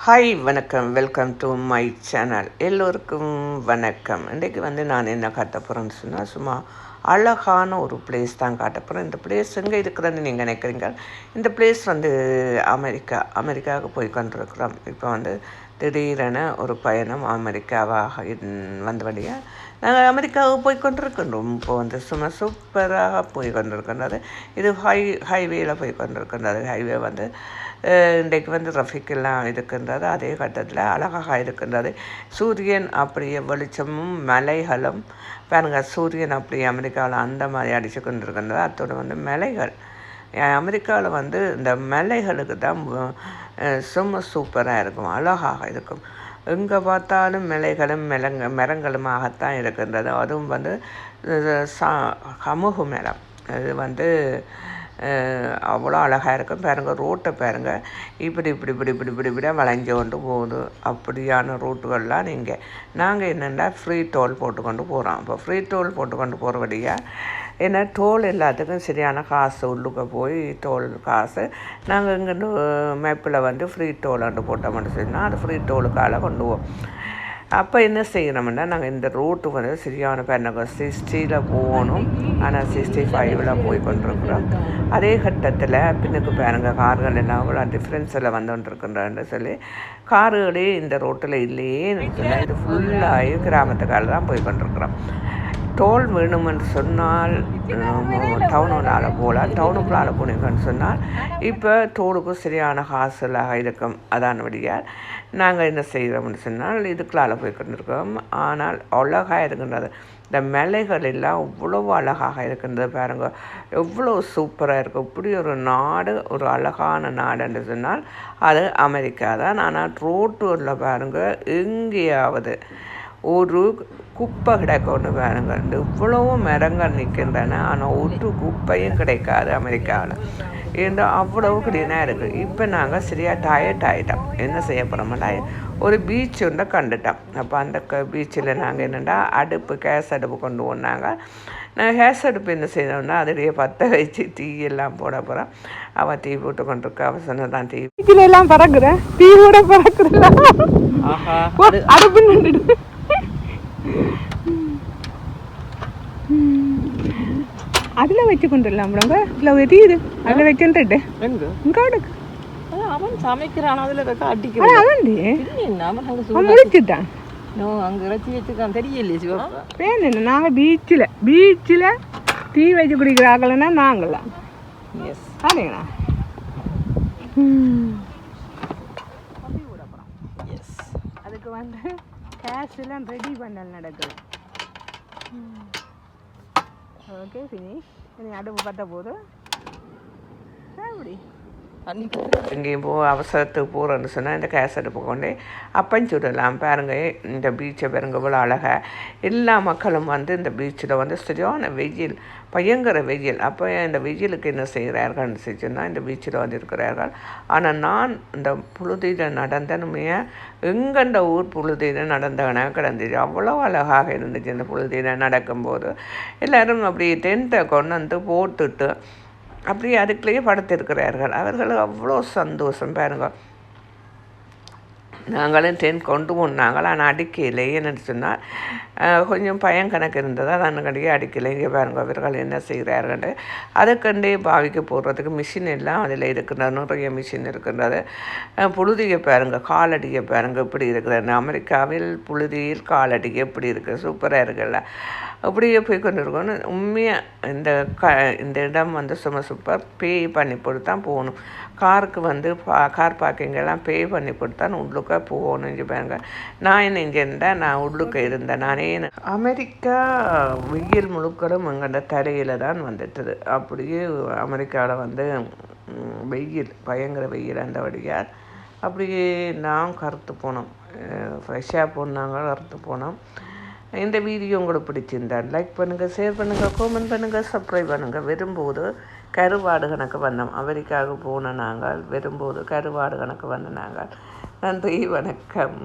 Hi வணக்கம், welcome to my channel. எல்லோருக்கும் வணக்கம். இன்றைக்கு நான் என்ன காட்ட போகிறேன்னு சொன்னால், சும்மா அழகான ஒரு பிளேஸ் தான் காட்ட போகிறேன். இந்த பிளேஸ் எங்கே இருக்கிறதுன்னு நீங்கள் நினைக்கிறீங்க. இந்த பிளேஸ் அமெரிக்காவுக்கு போய் கொண்டிருக்கிறோம். இப்போ திடீரென ஒரு பயணம் அமெரிக்காவாக வந்தபடியாக நாங்கள் அமெரிக்காவுக்கு போய் கொண்டிருக்கின்றோம். இப்போ சும்மா சூப்பராக போய் கொண்டிருக்கின்றது. இது ஹைவேல போய் கொண்டிருக்கின்றது. ஹைவே இன்றைக்கு ரஃபிக் எல்லாம் இருக்கின்றது. அதே கட்டத்தில் அழகாக இருக்கின்றது. சூரியன் அப்படியே வெளிச்சமும் மலைகளும் பாருங்கள். சூரியன் அப்படி அமெரிக்காவில் அந்த மாதிரி அடித்து கொண்டிருக்கின்றது. அத்தோடு மலைகள் அமெரிக்காவில் இந்த மலைகளுக்கு தான் சும்மா சூப்பராக இருக்கும், அழகாக இருக்கும். எங்கே பார்த்தாலும் மலைகளும் மரங்களுமாகத்தான் இருக்கின்றது. அதுவும் கமுகு மரம். அது அவ்வளோ அழகாக இருக்கும். பாருங்கள், ரோட்டை பாருங்கள், இப்படி வளைஞ்சு கொண்டு போகுது. அப்படியான ரூட்டுகள்லாம் நாங்கள் என்னென்னா ஃப்ரீ டோல் போட்டுக்கொண்டு போகிறோம். இப்போ ஃப்ரீ டோல் போட்டுக்கொண்டு போகிறபடியாக ஏன்னா டோல் எல்லாத்துக்கும் சரியான காசு, உள்ளுக்க போய் டோல் காசு நாங்கள் இங்கேருந்து மேப்பில் ஃப்ரீ டோல் போட்டோம்னு சொன்னால் அது ஃப்ரீ டோலுக்கால கொண்டு போவோம். அப்போ என்ன செய்யணும்னா, நாங்கள் இந்த ரூட்டு சரியான பேர் 60 போகணும். ஆனால் 65 போய் கொண்டிருக்கிறோம். அதே கட்டத்தில் பின்னுக்கு பாருங்கள், கார்கள் எல்லாம் அவ்வளோ டிஃப்ரென்ஸில் வந்துட்டுருக்குன்றன்னு சொல்லி கார்களே இந்த ரோட்டில் இல்லையேன்னு சொல்லி இது ஃபுல்லாகி கிராமத்துக்கால தான் போய் கொண்டிருக்கிறோம். டோல் வேணுமென்று சொன்னால் டவுனுக்குள்ளால் போகலாம். டவுனுக்குள்ளால் போனீங்கன்னு சொன்னால் இப்போ டோலுக்கு சரியான காசுலாக இருக்கும். அதானபடியால் நாங்கள் என்ன செய்கிறோம்னு சொன்னால் இதுக்குள்ளால் போய் கொண்டிருக்கோம். ஆனால் அழகாக இருக்கின்றது. இந்த மலைகள் எல்லாம் இவ்வளவு அழகாக இருக்கின்றது. பாருங்கள், எவ்வளோ சூப்பராக இருக்கும். இப்படி ஒரு நாடு, ஒரு அழகான நாடுன்னு சொன்னால் அது அமெரிக்கா தான். ஆனால் ரோட்டூரில் பாருங்கள், எங்கேயாவது ஒரு குப்பை கிடைக்கொண்டு பாருங்கள். இவ்வளவு மரங்கள் நிற்கின்றன, ஆனால் ஒரு குப்பையும் கிடைக்காது அமெரிக்காவில். ஏன்னா அவ்வளவு கிளீனாக இருக்குது. இப்போ நாங்கள் சரியாக டயர்ட் ஆகிட்டோம். என்ன செய்ய போகிறோம்னா, ஒரு பீச் கண்டுட்டோம். அப்போ அந்த பீச்சில் நாங்கள் என்னென்னா கேஸ் அடுப்பு கொண்டு போனாங்க. நாங்கள் கேஸ் அடுப்பு என்ன செய்யணும்னா அதிலேயே பற்ற வச்சு டீ எல்லாம் போட போகிறோம். அவள் டீ போட்டு கொண்டிருக்க. அவள் சொன்னதான் டீ வீட்டில் எல்லாம் பறக்குறேன், டீ கூட பறக்குறா அடுப்பு அதில் வச்சு கொண்டுடலாம். இல்லை தெரியுது, அதில் வச்சுட்டு இங்காடுக்கு அவன் சமைக்கிறான், அதில் வைக்க அடிக்கிறான். அதான் முடிச்சுட்டான். அங்கே இறச்சி வச்சுக்கான், தெரியலையே சிவப்பா. வேணும், நாங்கள் பீச்சில் டீ வச்சு குடிக்கிறாங்களா நாங்களாம். எஸ், அதேண்ணா. எஸ், அதுக்கு கேஸ் எல்லாம் ரெடி பண்ணல் நடக்குது. Okay, finish. இனி அடுப்பு பற்ற போது அப்படி எங்கேயும் அவசரத்துக்கு போகிறோன்னு சொன்னால் இந்த கேஸ் அடுப்பு கொண்டு அப்பம் சுடலாம். பாருங்கள், இந்த பீச்சை பாருங்க, இவ்வளோ அழகாக. எல்லா மக்களும் இந்த பீச்சில் சரியான வெயில், பயங்கர வெயில். அப்போ இந்த வெயிலுக்கு என்ன செய்கிறார்கள்னு சொன்னால் இந்த பீச்சில் இருக்கிறார்கள். ஆனால் நான் இந்த புழுதியில் நடந்தனுமே எங்கண்ட ஊர் புழுதியில் நடந்தவனாக கிடந்துச்சு. அவ்வளோ அழகாக இருந்துச்சு. இந்த புழுதியில் நடக்கும்போது எல்லோரும் அப்படி டென்ட்டை கொண்டு போட்டுட்டு அப்படியே அதுக்குள்ளேயே படுத்திருக்கிறார்கள். அவர்கள் அவ்வளோ சந்தோஷம். பாருங்கள், நாங்களும் டென்ட் கொண்டு போனாங்கள். ஆனால் அடிக்கலை. என்னென்னு சொன்னால் கொஞ்சம் பயம் கணக்கு இருந்தது, அதனுடைய அடிக்கலை. இங்கே பாருங்கள், அவர்கள் என்ன செய்கிறார்கள். அதுக்கண்டே பாவிக்க போடுறதுக்கு மிஷின் எல்லாம் அதில் இருக்கின்றது. நிறைய மிஷின் இருக்கின்றது. புழுதியை பாருங்கள், காலடியை பாருங்கள் எப்படி இருக்குது. அமெரிக்காவில் புழுதியில் காலடி எப்படி இருக்குது, சூப்பராக இருக்குல்ல. அப்படியே போய் கொண்டு இருக்கணும். உண்மையாக இந்த இடம் சும்மா சூப்பர். பே பண்ணி போட்டு தான் போகணும். காருக்கு கார் பார்க்கிங்கெல்லாம் பே பண்ணி போட்டு தான் உள்ளுக்க போகணும். பாருங்க, நான் என்ன இங்கே இருந்தேன், நான் உள்ளுக்க இருந்தேன். நானே அமெரிக்கா வெயில் முழுக்களும் எங்கள்ட தரையில் தான் வந்துட்டுது. அப்படியே அமெரிக்காவில் வெயில், பயங்கர வெயில். அந்த வழியால் அப்படியே நாம் கருத்து போனோம். ஃப்ரெஷ்ஷாக போனாங்க, கருத்து போனோம். இந்த வீடியோ உங்களுக்கு பிடிச்சிருந்தால் லைக் பண்ணுங்கள், ஷேர் பண்ணுங்கள், கமெண்ட் பண்ணுங்கள், சப்ஸ்கிரைப் பண்ணுங்கள். வரும்போது கருவாடு கணக்கு வந்தோம். அமெரிக்காவுக்கு போன நாங்கள் வரும்போது கருவாடு கணக்கு வந்த நாங்கள். நன்றி, வணக்கம்.